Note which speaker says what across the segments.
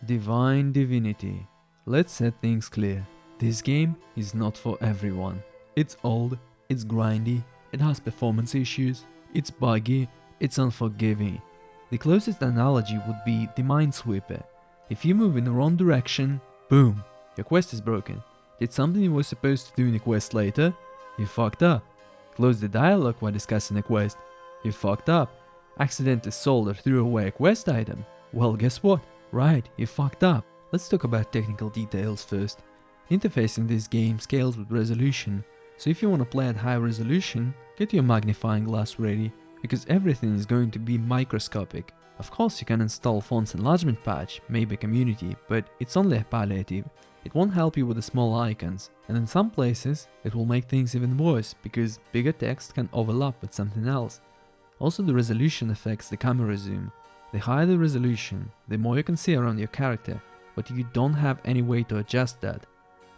Speaker 1: Divine Divinity. Let's set things clear. This game is not for everyone. It's old, it's grindy, it has performance issues, it's buggy, it's unforgiving. The closest analogy would be the Minesweeper. If you move in the wrong direction, boom, your quest is broken. Did something you were supposed to do in a quest later? You fucked up. Close the dialogue while discussing a quest? You fucked up. Accidentally sold or threw away a quest item? Well, guess what? Right, you fucked up. Let's talk about technical details first. Interface in this game scales with resolution, so if you want to play at high resolution, get your magnifying glass ready, because everything is going to be microscopic. Of course you can install font's enlargement patch, maybe community, but it's only a palliative. It won't help you with the small icons, and in some places it will make things even worse, because bigger text can overlap with something else. Also, the resolution affects the camera zoom. The higher the resolution, the more you can see around your character, but you don't have any way to adjust that.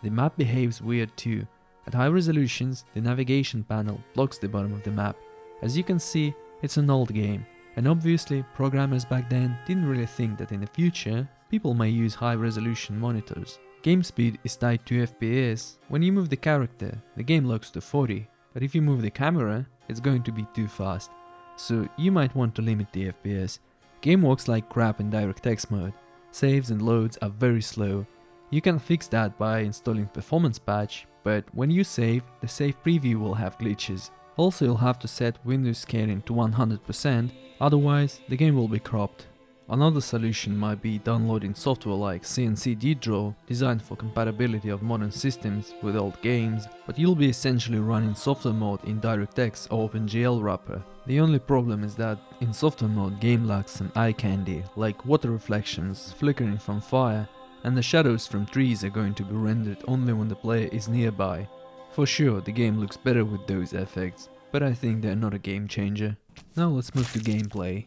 Speaker 1: The map behaves weird too. At high resolutions, the navigation panel blocks the bottom of the map. As you can see, it's an old game, and obviously programmers back then didn't really think that in the future, people may use high resolution monitors. Game speed is tied to FPS. When you move the character, the game locks to 40, but if you move the camera, it's going to be too fast. So you might want to limit the FPS. Game works like crap in DirectX mode. Saves and loads are very slow. You can fix that by installing performance patch, but when you save, the save preview will have glitches. Also, you'll have to set Windows scaling to 100%, otherwise the game will be cropped. Another solution might be downloading software like CNC Draw, designed for compatibility of modern systems with old games, but you'll be essentially running software mode in DirectX or OpenGL wrapper. The only problem is that in software mode game lacks some eye candy, like water reflections, flickering from fire, and the shadows from trees are going to be rendered only when the player is nearby. For sure, the game looks better with those effects, but I think they're not a game changer. Now let's move to gameplay.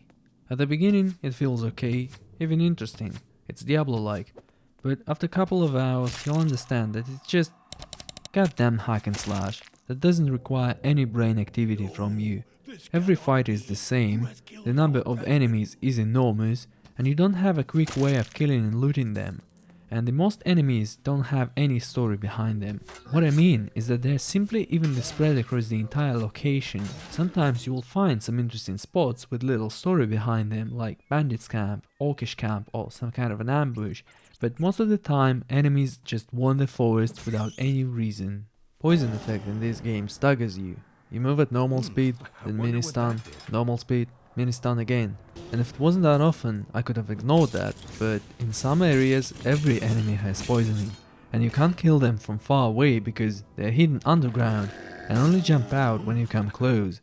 Speaker 1: At the beginning it feels okay, even interesting, it's Diablo-like, but after a couple of hours you'll understand that it's just goddamn hack and slash that doesn't require any brain activity from you. Every fight is the same, the number of enemies is enormous, and you don't have a quick way of killing and looting them. And the most enemies don't have any story behind them. What I mean is that they're simply evenly spread across the entire location. Sometimes you will find some interesting spots with little story behind them, like bandits camp, orcish camp, or some kind of an ambush, but most of the time enemies just wander forest without any reason. Poison effect in this game staggers you. You move at normal speed, then mini-stun, normal speed, mini-stun again. And if it wasn't that often, I could have ignored that, but in some areas every enemy has poisoning, and you can't kill them from far away because they're hidden underground and only jump out when you come close.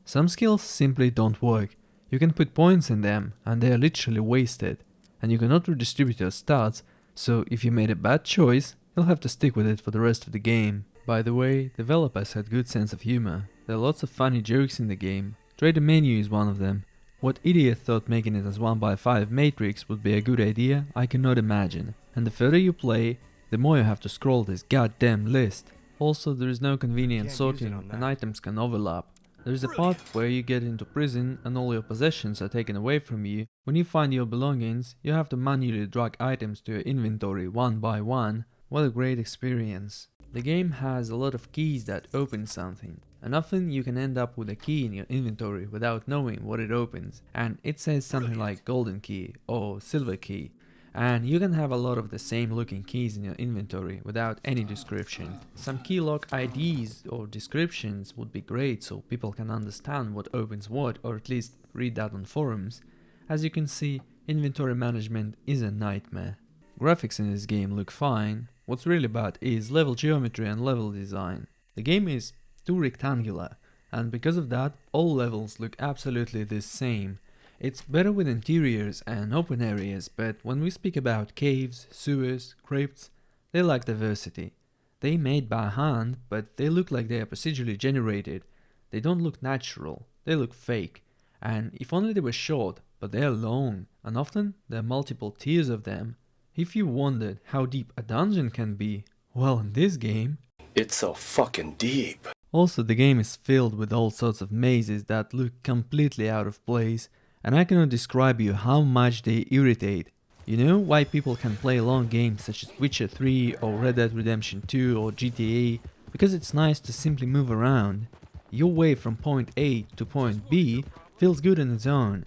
Speaker 1: Some skills simply don't work. You can put points in them and they are literally wasted, and you cannot redistribute your stats, so if you made a bad choice, you'll have to stick with it for the rest of the game. By the way, developers had good sense of humor. There are lots of funny jokes in the game. Trader menu is one of them. What idiot thought making it as 1x5 matrix would be a good idea, I cannot imagine. And the further you play, the more you have to scroll this goddamn list. Also, there is no convenient sorting and items can overlap. There is a part where you get into prison and all your possessions are taken away from you. When you find your belongings, you have to manually drag items to your inventory one by one. What a great experience. The game has a lot of keys that open something, and often you can end up with a key in your inventory without knowing what it opens, and it says something like golden key or silver key, and you can have a lot of the same looking keys in your inventory without any description. Some key lock IDs or descriptions would be great so people can understand what opens what, or at least read that on forums. As you can see, inventory management is a nightmare. Graphics in this game look fine. What's really bad is level geometry and level design. The game is too rectangular, and because of that, all levels look absolutely the same. It's better with interiors and open areas, but when we speak about caves, sewers, crypts, they lack diversity. They made by hand, but they look like they are procedurally generated. They don't look natural, they look fake. And if only they were short, but they are long, and often there are multiple tiers of them. If you wondered how deep a dungeon can be, well, in this game,
Speaker 2: it's so fucking deep.
Speaker 1: Also, the game is filled with all sorts of mazes that look completely out of place, and I cannot describe you how much they irritate. You know why people can play long games such as Witcher 3 or Red Dead Redemption 2 or GTA? Because it's nice to simply move around. Your way from point A to point B feels good on its own.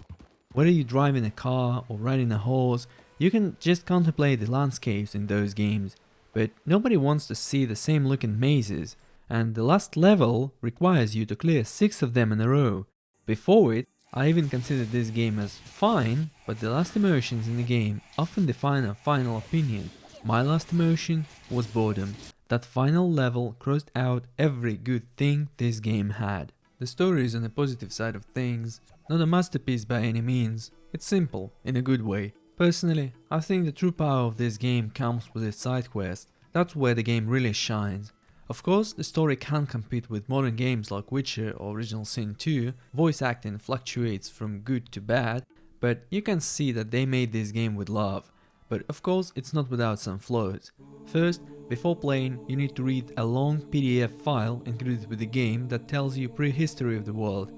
Speaker 1: Whether you drive in a car or riding a horse, you can just contemplate the landscapes in those games. But nobody wants to see the same looking mazes, and the last level requires you to clear 6 of them in a row. Before it, I even considered this game as fine, but the last emotions in the game often define a final opinion. My last emotion was boredom. That final level crossed out every good thing this game had. The story is on the positive side of things, not a masterpiece by any means. It's simple, in a good way. Personally, I think the true power of this game comes with its side quest. That's where the game really shines. Of course, the story can't compete with modern games like Witcher or Original Sin 2, voice acting fluctuates from good to bad, but you can see that they made this game with love. But of course, it's not without some flaws. First, before playing, you need to read a long PDF file included with the game that tells you prehistory of the world.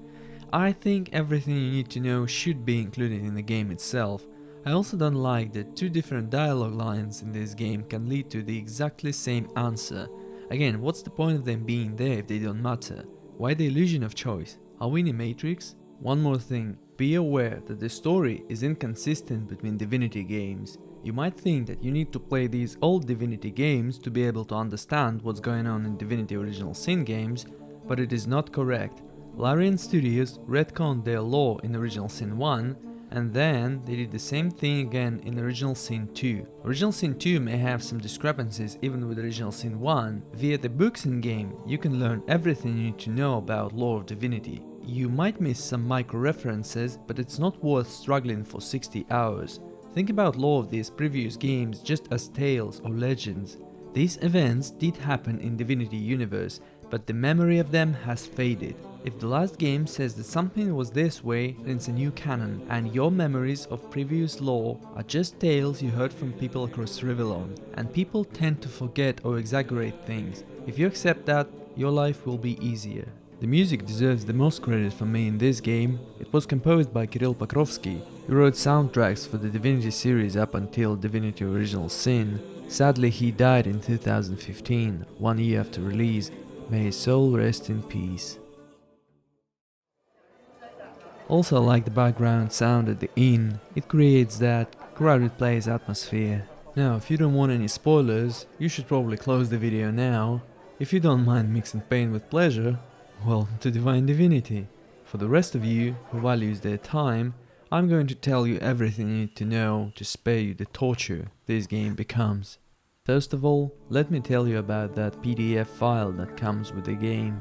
Speaker 1: I think everything you need to know should be included in the game itself. I also don't like that 2 different dialogue lines in this game can lead to the exactly same answer. Again, what's the point of them being there if they don't matter? Why the illusion of choice? Are we in a Matrix? One more thing, be aware that the story is inconsistent between Divinity games. You might think that you need to play these old Divinity games to be able to understand what's going on in Divinity Original Sin games, but it is not correct. Larian Studios retconned their lore in Original Sin 1, and then they did the same thing again in Original Sin 2. Original Sin 2 may have some discrepancies even with Original Sin 1. Via the books in game, you can learn everything you need to know about lore of Divinity. You might miss some micro references, but it's not worth struggling for 60 hours. Think about lore of these previous games just as tales or legends. These events did happen in Divinity universe, but the memory of them has faded. If the last game says that something was this way, then it's a new canon, and your memories of previous lore are just tales you heard from people across Rivellon, and people tend to forget or exaggerate things. If you accept that, your life will be easier. The music deserves the most credit from me in this game. It was composed by Kirill Pokrovsky, who wrote soundtracks for the Divinity series up until Divinity Original Sin. Sadly, he died in 2015, 1 year after release. May his soul rest in peace. Also, I like the background sound at the inn. It creates that crowded place atmosphere. Now, if you don't want any spoilers, you should probably close the video now. If you don't mind mixing pain with pleasure, well, to divine divinity. For the rest of you who values their time, I'm going to tell you everything you need to know to spare you the torture this game becomes. First of all, let me tell you about that PDF file that comes with the game.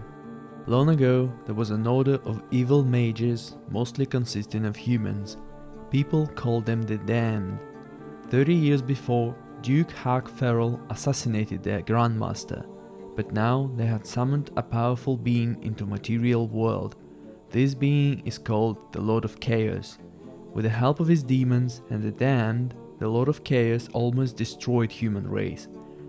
Speaker 1: Long ago, there was an order of evil mages, mostly consisting of humans. People called them the Damned. 30 years before, Duke Hag Feral assassinated their grandmaster, but now they had summoned a powerful being into material world. This being is called the Lord of Chaos. With the help of his demons and the Damned, the Lord of Chaos almost destroyed human race.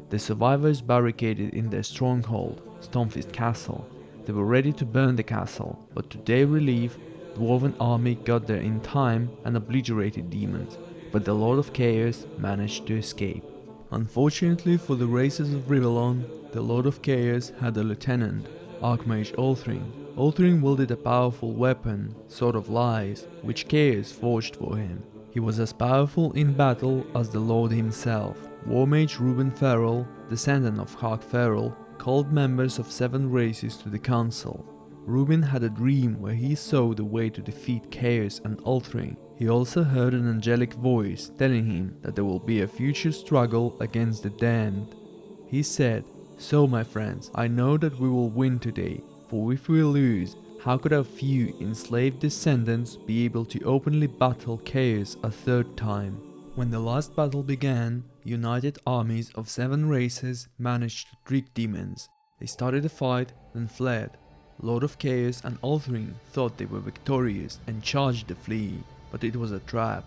Speaker 1: The survivors barricaded in their stronghold, Stormfist Castle. They were ready to burn the castle, but to their relief, the Dwarven army got there in time and obliterated demons, but the Lord of Chaos managed to escape. Unfortunately for the races of Rivellon, the Lord of Chaos had a lieutenant, Archmage Althring. Althring wielded a powerful weapon, Sword of Lies, which Chaos forged for him. He was as powerful in battle as the Lord himself. Warmage Reuben Feral, descendant of Hag Feral, called members of 7 races to the council. Reuben had a dream where he saw the way to defeat Chaos and Althring. He also heard an angelic voice telling him that there will be a future struggle against the Damned. He said, "So my friends, I know that we will win today, for if we lose, how could our few enslaved descendants be able to openly battle Chaos a 3rd time?" When the last battle began, united armies of 7 races managed to trick demons. They started a fight, then fled. Lord of Chaos and Althring thought they were victorious and charged the flee, but it was a trap.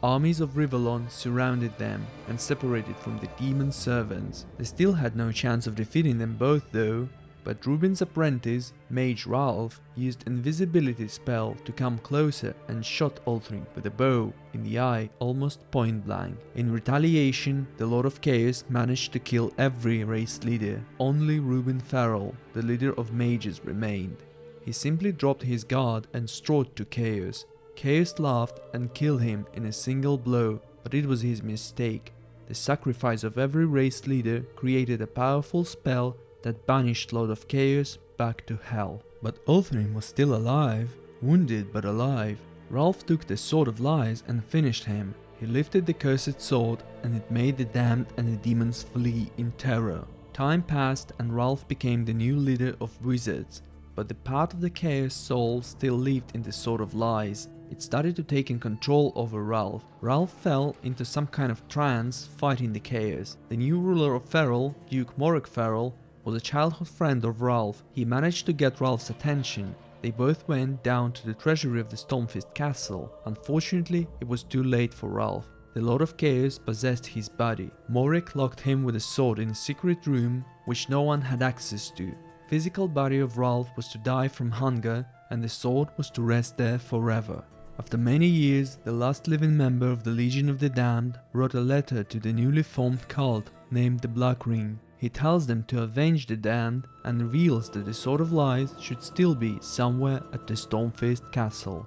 Speaker 1: Armies of Rivellon surrounded them and separated from the demon servants. They still had no chance of defeating them both though. but Reuben's apprentice, Mage Ralph, used invisibility spell to come closer and shot Ulthrim with a bow in the eye almost point blank. In retaliation, the Lord of Chaos managed to kill every race leader. Only Reuben Farrell, the leader of mages, remained. He simply dropped his guard and strode to Chaos. Chaos laughed and killed him in a single blow, but it was his mistake. The sacrifice of every race leader created a powerful spell that banished Lord of Chaos back to hell. But Ulthrim was still alive, wounded but alive. Ralph took the Sword of Lies and finished him. He lifted the cursed sword and it made the damned and the demons flee in terror. Time passed and Ralph became the new leader of wizards. But the part of the Chaos soul still lived in the Sword of Lies. It started to take in control over Ralph. Ralph fell into some kind of trance fighting the Chaos. The new ruler of Ferrell, Duke Morag Ferrell, was a childhood friend of Ralph. He managed to get Ralph's attention. They both went down to the treasury of the Stormfist castle. Unfortunately, it was too late for Ralph. The Lord of Chaos possessed his body. Morag locked him with a sword in a secret room which no one had access to. Physical body of Ralph was to die from hunger and the sword was to rest there forever. After many years, the last living member of the Legion of the Damned wrote a letter to the newly formed cult named the Black Ring. He tells them to avenge the damned and reveals that the Sword of Lies should still be somewhere at the Stormfist castle.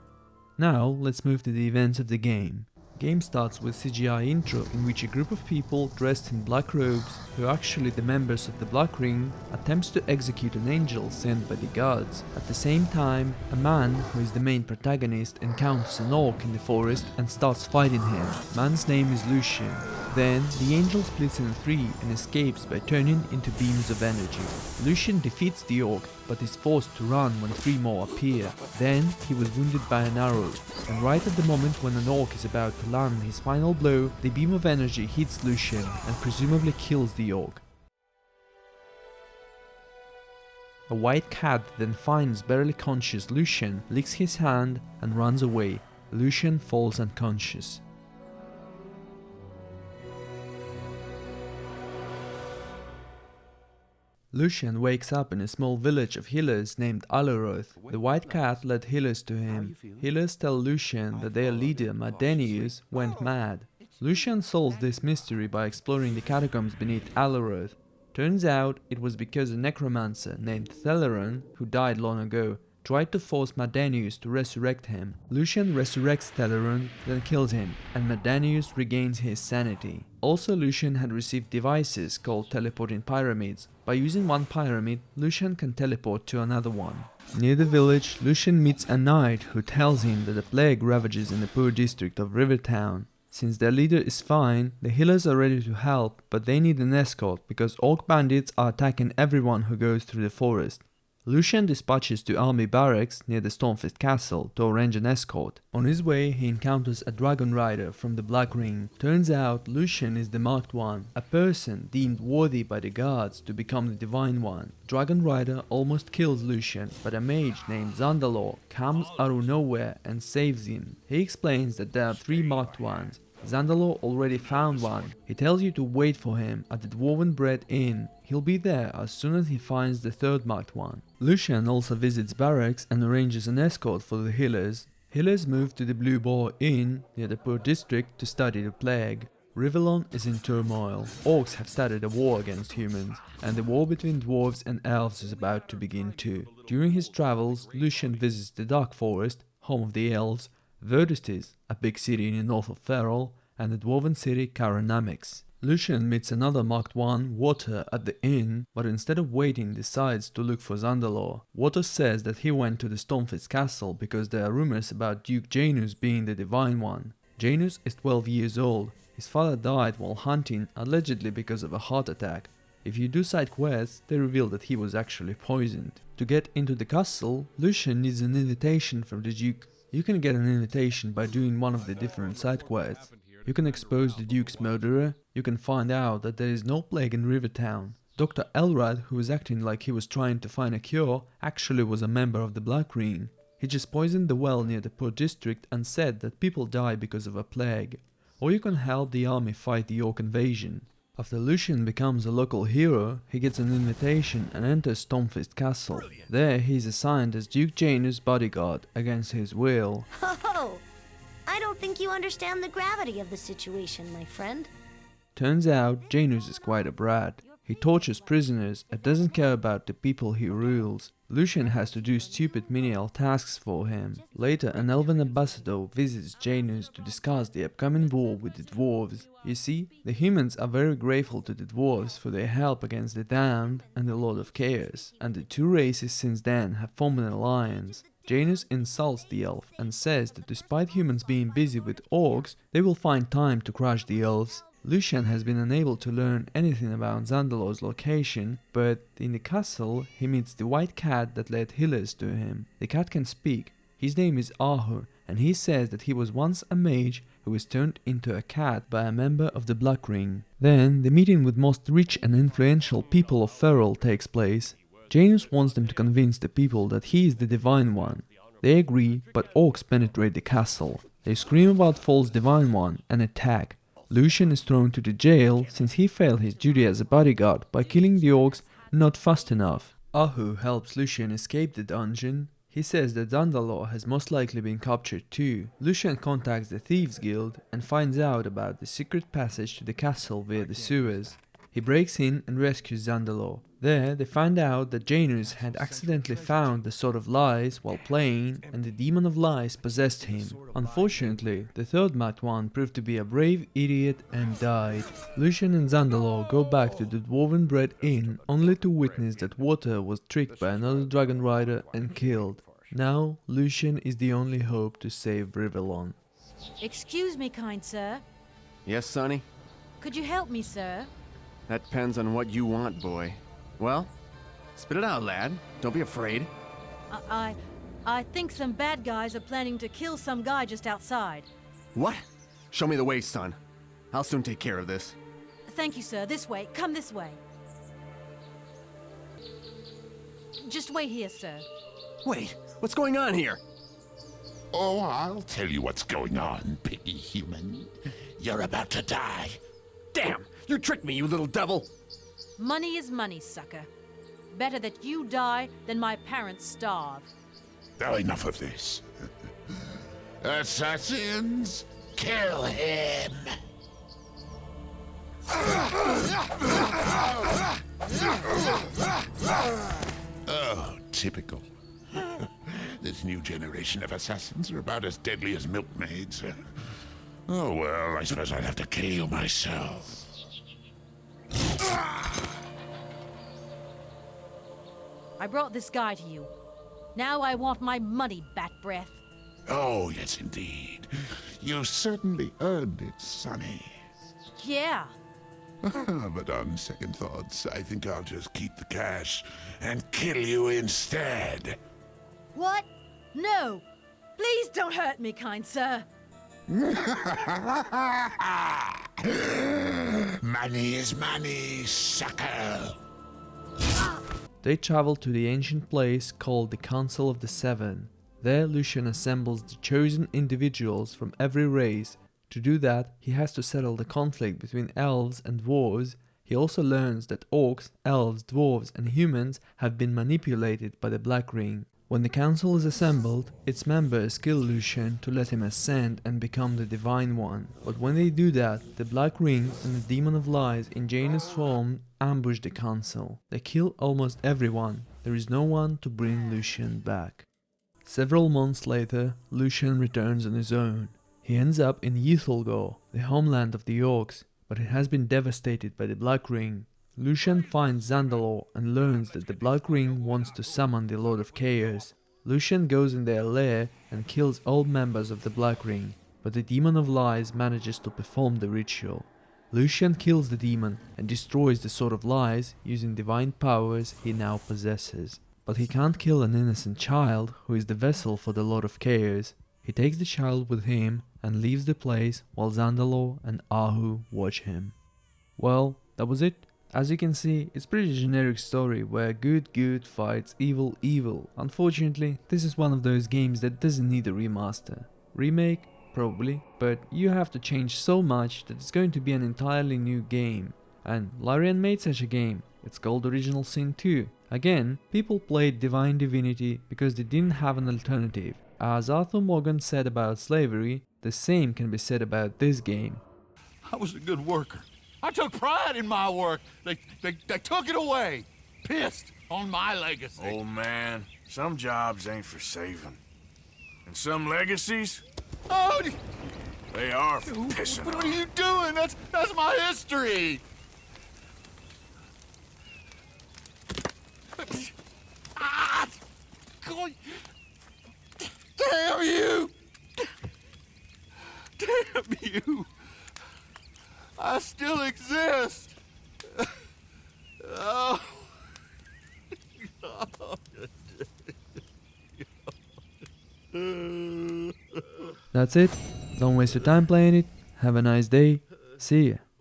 Speaker 1: Now let's move to the events of the game. Game starts with CGI intro in which a group of people dressed in black robes, who are actually the members of the Black Ring, attempts to execute an angel sent by the gods. At the same time, a man, who is the main protagonist, encounters an orc in the forest and starts fighting him. Man's name is Lucian. Then, the angel splits in three and escapes by turning into beams of energy. Lucian defeats the orc, but is forced to run when three more appear. Then, he was wounded by an arrow, and right at the moment when an orc is about to land his final blow, the beam of energy hits Lucian and presumably kills the orc. A white cat then finds barely conscious Lucian, licks his hand and runs away. Lucian falls unconscious. Lucian wakes up in a small village of healers named Alaroth. The white cat led healers to him. Healers tell Lucian that their leader, Madenius, went mad. Lucian solves this mystery by exploring the catacombs beneath Alaroth. Turns out it was because a necromancer named Theleron, who died long ago, tried to force Madenius to resurrect him. Lucian resurrects Theleron, then kills him, and Madenius regains his sanity. Also, Lucian had received devices called teleporting pyramids. By using one pyramid, Lucian can teleport to another one. Near the village, Lucian meets a knight who tells him that a plague ravages in the poor district of Rivertown. Since their leader is fine, the healers are ready to help, but they need an escort because orc bandits are attacking everyone who goes through the forest. Lucian dispatches to army barracks near the Stormfist castle to arrange an escort. On his way, he encounters a dragon rider from the Black Ring. Turns out Lucian is the Marked One, a person deemed worthy by the gods to become the Divine One. Dragon Rider almost kills Lucian, but a mage named Zandalor comes out of nowhere and saves him. He explains that there are three Marked Ones. Zandalor already found one. He tells you to wait for him at the Dwarven Bread Inn. He'll be there as soon as he finds the third marked one. Lucian also visits barracks and arranges an escort for the healers. Healers move to the Blue Boar Inn near the poor district to study the plague. Rivellon is in turmoil. Orcs have started a war against humans, and the war between dwarves and elves is about to begin too. During his travels, Lucian visits the Dark Forest, home of the elves, Verdustis, a big city in the north of Ferrell, and the dwarven city Karanamix. Lucian meets another Marked One, Water, at the inn, but instead of waiting decides to look for Zandalor. Water says that he went to the Stormfist castle because there are rumors about Duke Janus being the Divine One. Janus is 12 years old. His father died while hunting, allegedly because of a heart attack. If you do side quests, they reveal that he was actually poisoned. To get into the castle, Lucian needs an invitation from the Duke. You can get an invitation by doing one of the different side quests. You can expose the Duke's murderer, you can find out that there is no plague in Rivertown. Dr. Elrad, who was acting like he was trying to find a cure, actually was a member of the Black Ring. He just poisoned the well near the poor district and said that people die because of a plague. Or you can help the army fight the orc invasion. After Lucian becomes a local hero, he gets an invitation and enters Stormfist Castle. There he is assigned as Duke Janus' bodyguard against his will.
Speaker 3: Oh, I don't think you understand the gravity of the situation, my friend.
Speaker 1: Turns out Janus is quite a brat. He tortures prisoners and doesn't care about the people he rules. Lucian has to do stupid menial tasks for him. Later, an elven ambassador visits Janus to discuss the upcoming war with the dwarves. You see, the humans are very grateful to the dwarves for their help against the Damned and the Lord of Chaos, and the two races since then have formed an alliance. Janus insults the elf and says that despite humans being busy with orcs, they will find time to crush the elves. Lucian has been unable to learn anything about Zandalor's location, but in the castle he meets the white cat that led healers to him. The cat can speak. His name is Ahu, and he says that he was once a mage who was turned into a cat by a member of the Black Ring. Then the meeting with most rich and influential people of Ferrol takes place. Janus wants them to convince the people that he is the Divine One. They agree, but orcs penetrate the castle. They scream about false Divine One and attack. Lucian is thrown to the jail since he failed his duty as a bodyguard by killing the orcs not fast enough. Ahu helps Lucian escape the dungeon. He says that Zandalor has most likely been captured too. Lucian contacts the Thieves Guild and finds out about the secret passage to the castle via the sewers. He breaks in and rescues Zandalor. There, they find out that Janus had accidentally found the Sword of Lies while playing, and the Demon of Lies possessed him. Unfortunately, the third marked one proved to be a brave idiot and died. Lucian and Zandalor go back to the Dwarven Bread Inn, only to witness that Water was tricked by another dragon rider and killed. Now, Lucian is the only hope to save Rivellon.
Speaker 4: Excuse me, kind sir.
Speaker 5: Yes, Sonny?
Speaker 4: Could you help me, sir?
Speaker 5: That depends on what you want, boy. Well, spit it out, lad. Don't be afraid.
Speaker 4: I think some bad guys are planning to kill some guy just outside.
Speaker 5: What? Show me the way, son. I'll soon take care of this.
Speaker 4: Thank you, sir. This way. Come this way. Just wait here, sir.
Speaker 5: Wait, what's going on here?
Speaker 6: Oh, I'll tell you what's going on, piggy human. You're about to die.
Speaker 5: Damn! You tricked me, you little devil!
Speaker 4: Money is money, sucker. Better that you die than my parents starve.
Speaker 6: Now enough of this. Assassins, kill him! Oh, typical. This new generation of assassins are about as deadly as milkmaids. Oh well, I suppose I'd have to kill you myself.
Speaker 4: I brought this guy to you. Now I want my money, bat breath.
Speaker 6: Oh, yes indeed. You certainly earned it, Sonny.
Speaker 4: Yeah.
Speaker 6: But on second thoughts, I think I'll just keep the cash and kill you instead.
Speaker 4: What? No. Please don't hurt me, kind sir.
Speaker 6: Money is money, sucker.
Speaker 1: They travel to the ancient place called the Council of the Seven. There Lucian assembles the chosen individuals from every race. To do that, he has to settle the conflict between elves and dwarves. He also learns that orcs, elves, dwarves and humans have been manipulated by the Black Ring. When the council is assembled, its members kill Lucian to let him ascend and become the Divine One. But when they do that, the Black Ring and the Demon of Lies in Janus' form ambush the council. They kill almost everyone. There is no one to bring Lucian back. Several months later, Lucian returns on his own. He ends up in Ythelgor, the homeland of the orcs, but it has been devastated by the Black Ring. Lucian finds Zandalor and learns that the Black Ring wants to summon the Lord of Chaos. Lucian goes in their lair and kills all members of the Black Ring, but the Demon of Lies manages to perform the ritual. Lucian kills the demon and destroys the Sword of Lies using divine powers he now possesses. But he can't kill an innocent child who is the vessel for the Lord of Chaos. He takes the child with him and leaves the place while Zandalor and Ahu watch him. Well, that was it. As you can see, it's pretty generic story where good fights evil. Unfortunately, this is one of those games that doesn't need a remaster. Remake? Probably, but you have to change so much that it's going to be an entirely new game. And Larian made such a game. It's called Original Sin 2. Again, people played Divine Divinity because they didn't have an alternative. As Arthur Morgan said about slavery, the same can be said about this game.
Speaker 7: I was a good worker. I took pride in my work. They took it away. Pissed on my legacy.
Speaker 8: Oh man, some jobs ain't for saving. And some legacies,
Speaker 7: Oh,
Speaker 8: they are for pissing
Speaker 7: what
Speaker 8: on.
Speaker 7: are you doing? That's my history. Ah! God. Damn you! Damn you! I still exist. Oh.
Speaker 1: That's it. Don't waste your time playing it. Have a nice day. See ya.